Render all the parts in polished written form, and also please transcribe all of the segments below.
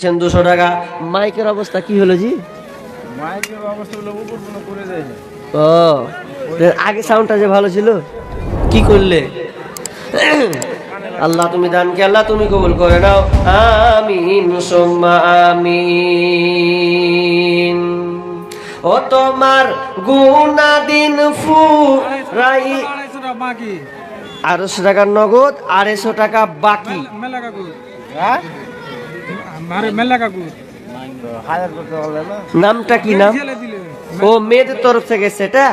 200 টাকা। মাইকের অবস্থা কি হলো জি? মাইকের অবস্থা হলো উপর করে যায়। ও আগে সাউন্ডটা যে ভালো ছিল, কি করলে? আল্লাহ তুমি দানকে আল্লাহ তুমি কবুল করে নাও, আমিন সুম্মা আমিন। ও তোমার গুনাদিন ফুরাই 250 টাকা নগদ, 250 টাকা বাকি। নামটা কি নাম? ও মেয়েদের তরফ থেকে সেটা,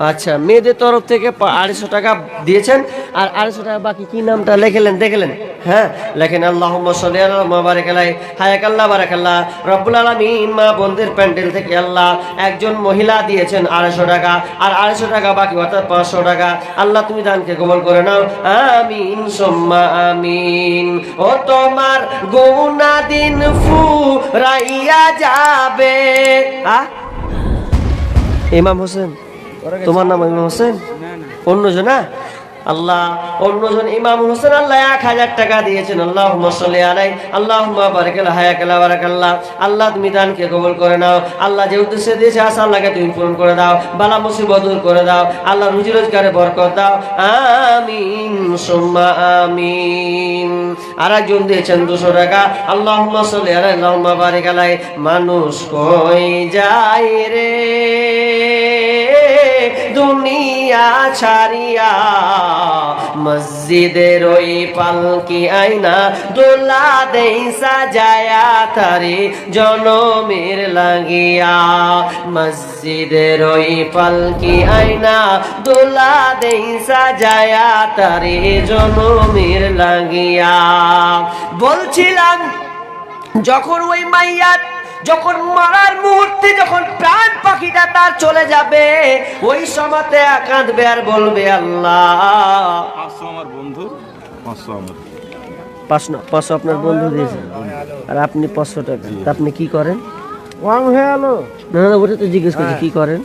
আচ্ছা মেয়েদের তরফ থেকে 250 টাকা দিয়েছেন, আর 250 টাকা বাকি। কি নামটা লেখলেন দেখলেন? হ্যাঁ লেখেন আল্লাহুম্মা সাল্লি আলা মুবারিক আলাইহি হায়াকাল্লাহ বারাকাল্লাহ রব্বুল আলামিন। মা বোনদের প্যান্ডেল থেকে আল্লাহ একজন মহিলা দিয়েছেন 250 টাকা, আর 250 টাকা বাকি অর্থাৎ 500 টাকা। আল্লাহ তুমি দানকে কবুল করে নাও, আমিন সুম্মা আমিন। ও তোমার গুনাদিন ফুরাইয়া যাবে। ইমাম হোসেন, তোমার নাম ইমাম হোসেন? অন্যজন না আল্লাহ, অন্যজন ইমাম হোসেন আল্লাহ 1000 টাকা দিয়েছেন। আল্লাহুম্মা সাল্লি আলাইহি আল্লাহুম্মা বারিক আলা হায়াকাল্লাহ বারাকাল্লাহ। আল্লাহ তুমি দানকে কবুল করে নাও। আল্লাহ যে উদ্দেশ্যে দিয়েছে আশা আল্লাহকে তুমি পূরণ করে দাও, বালা মুসিবত দূর করে দাও। আল্লাহ রুজি রোজগারে বরকত দাও, আমিন সুম্মা আমিন। আরেকজন দিয়েছেন 200 টাকা। আল্লাহুম্মা সাল্লি আলাইহি আল্লাহুম্মা বারিক আলাইহি। মানুষ কই যায় রে দুনিয়া ছাড়িয়া, মসজিদের ওই পালকি আইনা দোলা দেই সাজায়া তারে জনমের লাগিয়া। মসজিদের ওই পালকি আইনা দোলা দেই সাজায়া তারে জনমের লাগিয়া। বলছিলাম যখন ওই মাইয়াত যখন মারার মুহূর্তে যখন প্রাণ পাখিটা তার চলে যাবে, ওই সময়তে কাঁদবে আর বলবে আল্লাহ 500 আমার বন্ধু, 500 আমার 500 আপনার বন্ধু দিয়েছে, আর আপনি 500 টাকা। তা আপনি কি করেন? ওয়াং হয়ে গেল না না ওটা তো জিজ্ঞেস করছি কি করেন।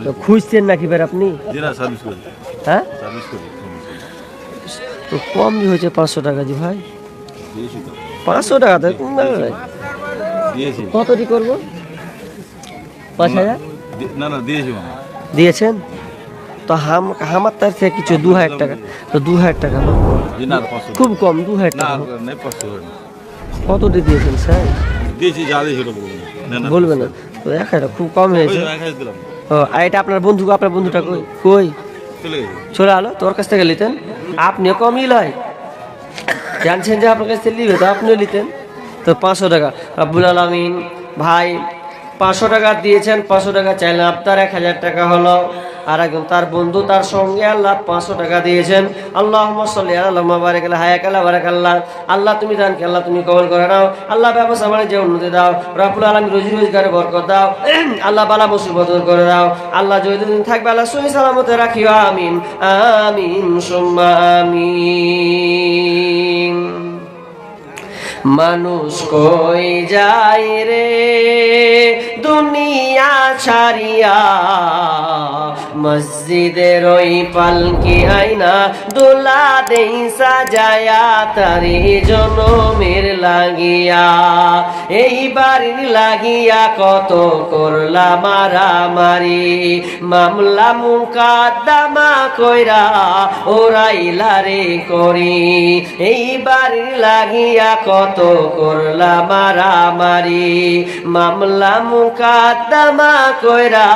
তো খুঁজছেন নাকি বের আপনি? জিরা সার্ভিস করি। হ্যাঁ সার্ভিস করি। তো কমই হয়েছে 500 টাকা জি ভাই। দিয়েছি তো 500 টাকা তো দিয়েছি। কতটি করবো? 5000 না না দিয়েছি মামা। দিয়েছেন তো আমার তার থেকে কিছু 2000 টাকা, তো 2000 টাকা না, জি না 500 খুব কম 2000 না টাকা। না 500 কতটি দিয়েছেন স্যার? দিয়েছি যা দিয়েছিল বলবেন না না বলবেন না তো, 1000 খুব কম হয়েছে। দিলাম ও আর এটা আপনার বন্ধুটা কই কই চলে গেছে। চলে আলো তোর কাছ থেকে নিতেন, আপনিও কমই লয়, জানছেন যে আপনার কাছ থেকে নিবে তো আপনিও নিতেন। তো 500 টাকা রব্বুল আলামিন ভাই 500 টাকা দিয়েছেন, 500 টাকা চাইলেন, আপনার 1000 টাকা হলো। আর একজন তার বন্ধু তার সঙ্গে আল্লাহ 500 টাকা দিয়েছেন। আল্লাহুম্মা সাল্লি আলা আল্লাহুম্মা বারিক আলা হায়াকাল্লাহ বারাকাল্লাহ। আল্লাহ তুমি দানকে আল্লাহ তুমি কবুল করে নাও। আল্লাহ ব্যবসা বাণিজ্যে উন্নতি দাও, রব্বুল আলামিন রুজি রোজগারে বরকত দাও। আল্লাহ বালা মুসিবত দূর করে দাও। আল্লাহ যতদিন থাকবে আল্লাহ সহি সালামতে রাখিও, আমিন আমিন সুম্মা আমিন। মানুষ কই যায় রে দুনিয়া ছাড়িয়া, মসজিদের ওই পালকি আইনা দোলা দেই সাজায়া তারে জনমের লাগিয়া। এই বাড়ির লাগিয়া কত করলা মারামারি, মামলা মুকাদ্দমা কইরা ওরাইলা রে করি। এই বাড়ির লাগিয়া কত করলা মারামারি, মামলা মুকাদ্দমা কইরা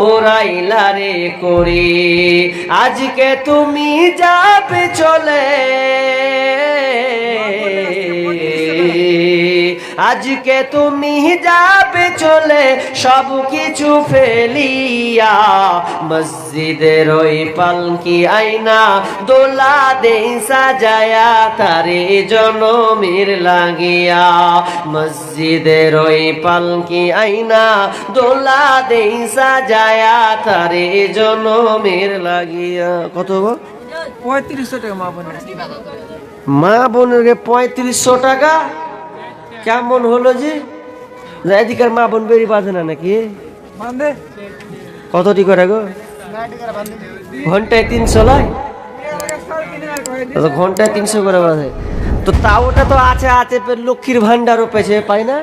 ওরাইলা রে করি। আজকে তুমি যাবে চলে, আজকে তুমি যাবে চলে সব কিছু ফেলিয়া, মসজিদের ওই পালকি আইনা দোলা দেই সাজায়া তারে জনমের লাগিয়া। মসজিদের ওই পালকি আইনা দোলা দেই সাজায়া তারে জনমের লাগিয়া। কত 3500 টাকা মা বোনের। মা বোনের 3500 টাকা কেমন হলো জি? এদিকার মা বোন বেরি বাঁধে না নাকি? কতটি করে গো? ঘন্টায় 300 লাই, ঘন্টায় 300 করে বাঁধে। তো তাও ওটা তো আছে আছে লক্ষ্মীর ভান্ডারও পেয়েছে, পাই না?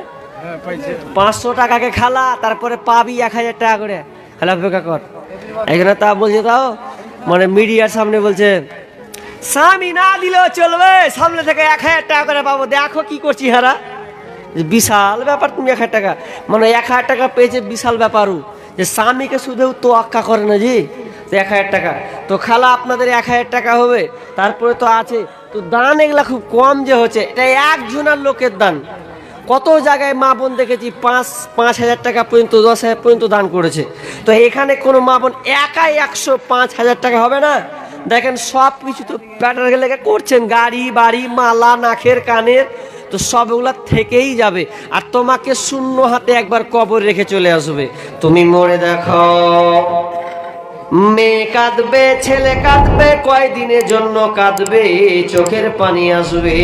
500 টাকাকে খালা, তারপরে পাবি 1000 টাকা করে, খালা অপেক্ষা কর। এখানে তা বলছে, তাও মানে মিডিয়ার সামনে বলছে স্বামী না দিলেও চলবে, সামনে থেকে 1000 টাকা করে পাবো, দেখো কি করছি হারা। বিশাল ব্যাপার, তুমি 1000 টাকা মানে 1000 টাকা পেয়েছে, বিশাল ব্যাপারও যে স্বামীকে শুধু তো আক্কা করে না জি। তো 1000 টাকা তো খালা আপনাদের 1000 টাকা হবে, তারপরে তো আছে তো দান, এগুলা খুব কম যে হচ্ছে, এটা একজনের লোকের দান। কত জায়গায় মা বোন দেখেছি 5,000 টাকা পর্যন্ত, 10,000 পর্যন্ত দান করেছে। তো এখানে কোনো মা বোন একাই 105,000 টাকা হবে না? দেখেন সব কিছু তো প্যাটার লেগে করছেন, গাড়ি বাড়ি মালা নাকের কানের, তো সবগুলা থেকেই যাবে। আর তোমাকে শূন্য হাতে একবার কবর রেখে চলে আসবে। তুমি মরে দেখো, মেয়ে কাঁদবে, ছেলে কাঁদবে, কয়দিনের জন্য কাঁদবে, চোখের পানি আসবে,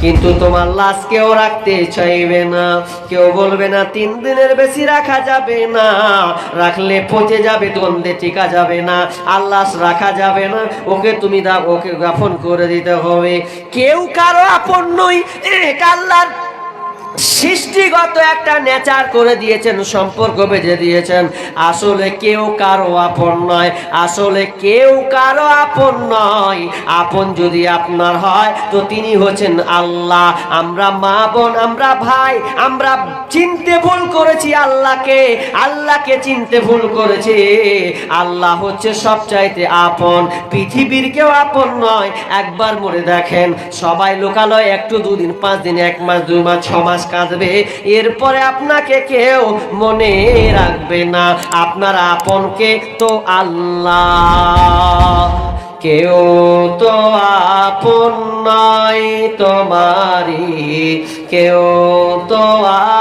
কিন্তু তোমার লাশ কেউ রাখতে চাইবে না। কেউ বলবে না 3 দিনের বেশি রাখা যাবে না, রাখলে পচে যাবে, গন্ধে টিকা যাবে না, আর লাশ রাখা যাবে না, ওকে তুমি ওকে দাফন করে দিতে হবে। কেউ কারো আপন নই, আল্লাহর সৃষ্টিগত একটা নেচার করে দিয়েছেন, সম্পর্ক বেঁধে দিয়েছেন। আসলে কেউ কারো আপন নয়, আসলে কেউ কারো আপন নয়। আপন যদি আপনার হয় তো তিনি হচ্ছেন আল্লাহ। আমরা মা বোন, আমরা ভাই, আমরা চিনতে ভুল করেছি আল্লাহকে, আল্লাহকে চিনতে ভুল করেছি। আল্লাহ হচ্ছে সবচাইতে আপন, পৃথিবীর কেউ আপন নয়। একবার মরে দেখেন, সবাই লোকালয় একটু 2 দিন 5 দিন 1 মাস 2 মাস 6 মাস কাঁদবে, এরপরে আপনাকে কেউ মনে রাখবে না। আপনার আপনকে তো আল্লাহ, কেউ তো আপন নয় তোমারি, কেউ তো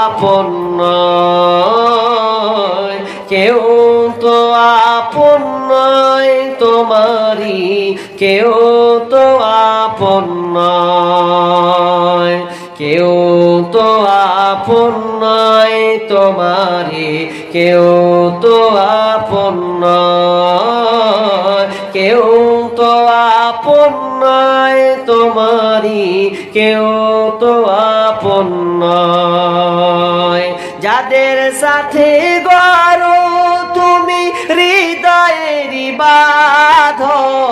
আপন নয়, কেউ তো আপন নয় তোমারি, কেউ তো আপন নয়, কেউ তো আপন নয় তোমারি, কেউ তো আপন নয়, কেউ তো আপন নয় তোমারি, কেউ তো আপন নয়। যাদের সাথে গড়ো তুমি হৃদয়েরই বাঁধন,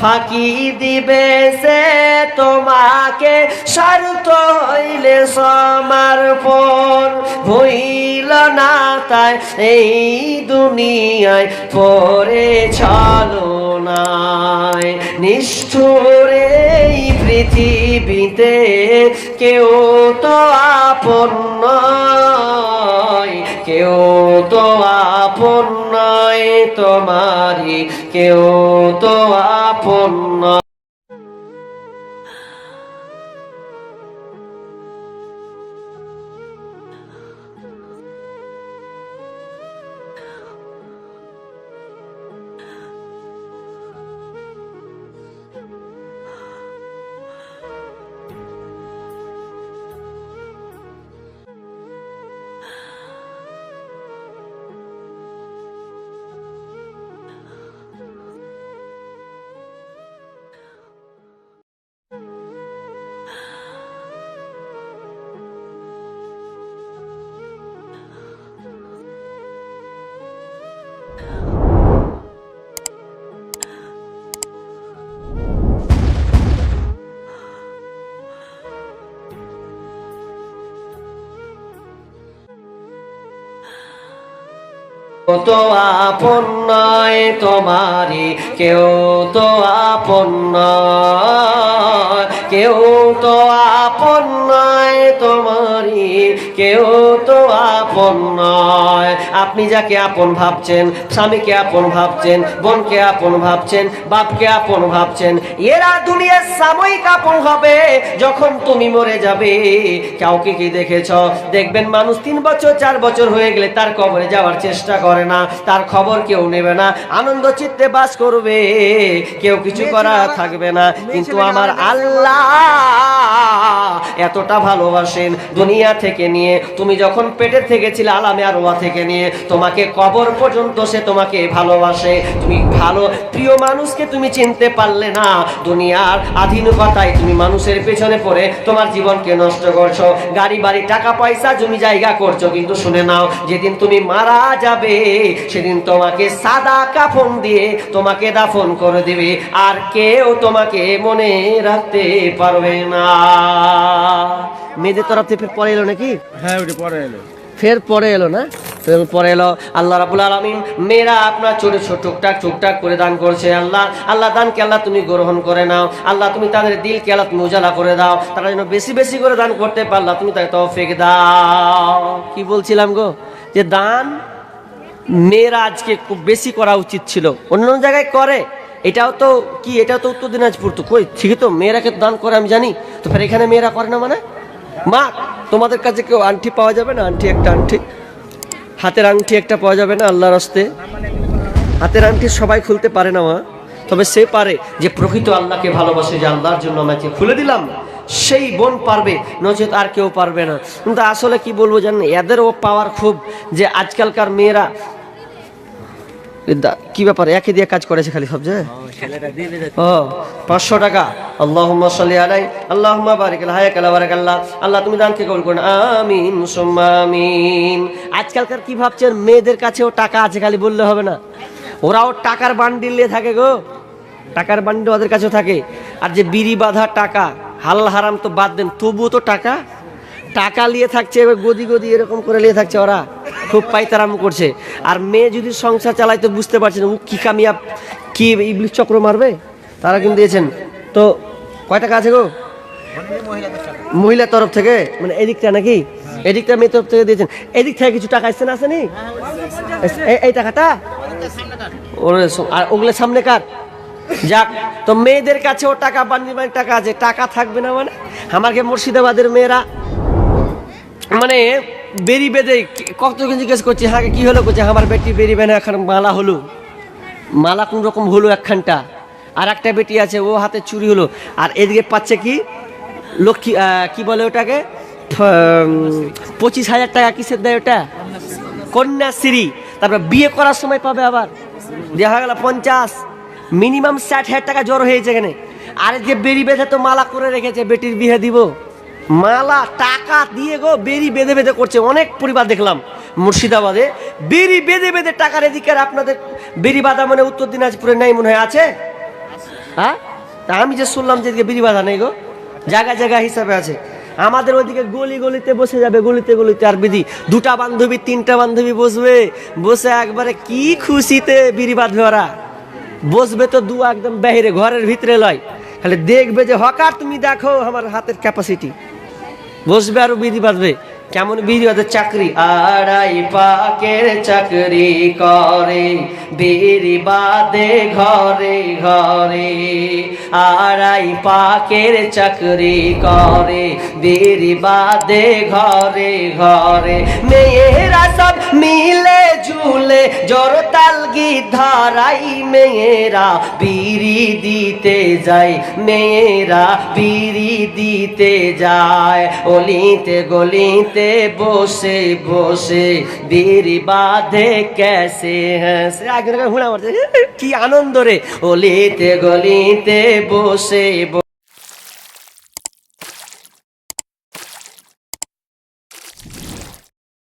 ফাঁকি দিবে সে তোমাকে স্বার্থ হইলে সমর্পণ। হইল না তাই এই দুনিয়ায় পড়ে ছলনায়, নিষ্ঠুর এই পৃথিবীতে কেউ তো আপন নয়, কেউ তো আপন নয় তোমারি, কেউ তো আপন নয়। তো আপন নয় তোমারি, কেউ তো আপন নয়, কেউ তো আপন নয় তোমারি, কেউ তো আপন নয়। আপনি যাকে আপন ভাবছেন, স্বামীকে আপন ভাবছেন, বোনকে আপন ভাবছেন, বাপকে আপন ভাবছেন, এরা দুনিয়ার সাময়িক আপন হবে। যখন তুমি মরে যাবে, কাউকে কি দেখেছ? দেখবেন মানুষ 3 বছর 4 বছর হয়ে গেলে তার কবরে যাওয়ার চেষ্টা করে না, তার খবর কেউ নেবে না, আনন্দ চিত্তে বাস করবে, কেউ কিছু করা থাকবে না। কিন্তু আমার আল্লাহ এতটা ভালোবাসেন দুনিয়া থেকে নিয়ে তুমি যখন পেটের থেকে ছিলে আলামে আরওয়া থেকে নিয়ে তোমাকে কবর পর্যন্ত সে তোমাকে ভালোবাসে। তুমি ভালো প্রিয় মানুষকে তুমি চিনতে পারলে না, দুনিয়ার আধুনিকতায় তুমি মানুষের পেছনে পড়ে তোমার জীবনকে নষ্ট করছো, গাড়ি বাড়ি টাকা পয়সা জমি জায়গা করছো, কিন্তু শুনে নাও যেদিন তুমি মারা যাবে সেদিন তোমাকে সাদা কাফন দিয়ে তোমাকে দাফন করে দিবে, আর কেউ তোমাকে মনে রাখতে পারবে না। মেয়েদের তরফ থেকে ফের পরে এলো নাকি? হ্যাঁ ওটা পরে এলো। ফের পরে এলো না, ফের পরে এলো। আল্লাহ রাব্বুল আলামিন মেয়েরা আপনার ছোট ছোট টুকটাক করে দান করছে। আল্লাহ দানকে আল্লাহ তুমি গ্রহণ করে নাও। আল্লাহ তুমি তাদের দিলকে আল্লাহ তুমি উজালা করে দাও, তারা যেন বেশি বেশি করে দান করতে পারলা তুমি তাকে তৌফিক দাও। কি বলছিলাম গো, যে দান মেয়েরা আজকে খুব বেশি করা উচিত ছিল, অন্য জায়গায় করে, এটাও তো কি, এটাও তো উত্তর দিনাজপুর, তো কই ঠিকই তো মেয়েরাকে দান করে আমি জানি, তো ফের এখানে মেয়েরা করে না মানে? মা তোমাদের কাছে কেউ আংটি পাওয়া যাবে না? আংটি হাতের আংটি একটা পাওয়া যাবে না আল্লাহর রাস্তে? হাতের আংটি সবাই খুলতে পারে না মা, তবে সে পারে যে প্রকৃত আল্লাহকে ভালোবাসে, যে আল্লাহর জন্য আমাকে খুলে দিলাম, সেই বোন পারবে, নচেত আর কেউ পারবে না। কিন্তু আসলে কি বলবো জানেন, এদেরও পাওয়ার খুব, যে আজকালকার মেয়েরা কি ব্যাপার একে দিয়ে কাজ করেছে খালি সব জায়গায়। ও 500 টাকা, আল্লাহুম্মা সাল্লি আলাই আল্লাহুম্মা বারিক আলা হায়াক আলা বারাকাল্লাহ, আল্লাহ তুমি দানকে কবুল করুন, আমিন সুম্মা আমিন। আজকালকার কি ভাবছেন মেয়েদের কাছেও টাকা আছে খালি বললে হবে না, ওরাও টাকার বান্ডিল নিয়ে থাকে গো, টাকার বান্ডিল ওদের কাছেও থাকে। আর যে বিড়ি বাঁধা টাকা, হালাল হারাম তো বাদ দেন, তবুও তো টাকা নিয়ে থাকছে, এবার গদি এরকম করে নিয়ে থাকছে, ওরা খুব পাইতারাম করছে। আর মেয়ে যদি সংসার চালায় তো বুঝতে পারছেন ও কি কামিয়াব, কি ইবলিশ চক্র মারবে, তারা কিন্তু দিয়েছেন। তো কয় টাকা আছে গো মহিলার তরফ থেকে, মানে এদিকটা নাকি, এদিকটা মেয়ের তরফ থেকে দিয়েছেন, এদিক থেকে কিছু টাকা আসছে না, আসেনি এই টাকাটা? আর ওগুলো সামনে কার? যাক, তো মেয়েদের কাছেও টাকা বান্ডিল টাকা আছে, টাকা থাকবে না মানে? আমাকে মুর্শিদাবাদের মেয়েরা মানে বেরি বেঁধে কতজন জিজ্ঞেস করছে, হ্যাঁ কি হলো, করছে আমার বেটি বেরি বেঁধে এখন মালা হলো, মালা কোন রকম হলো একখানটা, আর একটা বেটি আছে ও হাতে চুরি হলো, আর এদিকে পাচ্ছে কি লক্ষ্মী, কি বলে ওটাকে, 25,000 টাকা কিসের দেয় ওটা, কন্যাশ্রী। তারপর বিয়ে করার সময় পাবে আবার, দেখা গেল 50, মিনিমাম 60,000 টাকা জড়ো হয়েছে এখানে। আর এদিকে বেরি বেঁধে তো মালা করে রেখেছে, বেটির বিয়ে দিব, মালা টাকা দিয়ে গো বেরি বেঁধে করছে। অনেক পরিবার দেখলাম মুর্শিদাবাদে বেরি বেঁধে টাকার, এদিকে আপনাদের বেরি বাঁধা মানে উত্তর দিনাজপুরে নাই মনে হয়, আছে? হ্যাঁ, তা আমি যে শুনলাম যে বেরি বাঁধা নেই গো, জায়গা হিসাবে আছে। আমাদের ওইদিকে গলিতে বসে যাবে, গলিতে আর বিধি 2টা বান্ধবী 3টা বান্ধবী বসে একবারে কি খুশিতে বিড়ি বাঁধবে, ওরা বসবে তো একদম বাহিরে, ঘরের ভিতরে লয়, খালি দেখবে যে হকার তুমি দেখো আমার হাতের ক্যাপাসিটি, বসবে আর বিধি বাঁধবে। কেমন বিধি বাঁধে? চাকরি, আড়াই পাকের চাকরি করে, বিড়ি বাঁধে ঘরে, আড়াই পাকের চাকরি করে, বিড়ি বাঁধে ঘরে। মেয়েরা সব মিলে ঝুলে জোরতাল গীত ধরাই, মেয়েরা বিড়ি দিতে যায়, বিড়ি যায়, অলিতে গলিতে বসে বিড়ি বাঁধে ক্যাসে হ্যাসে, আগে হুড়া মারছে, কি আনন্দ রে, অলিতে গলিতে বসে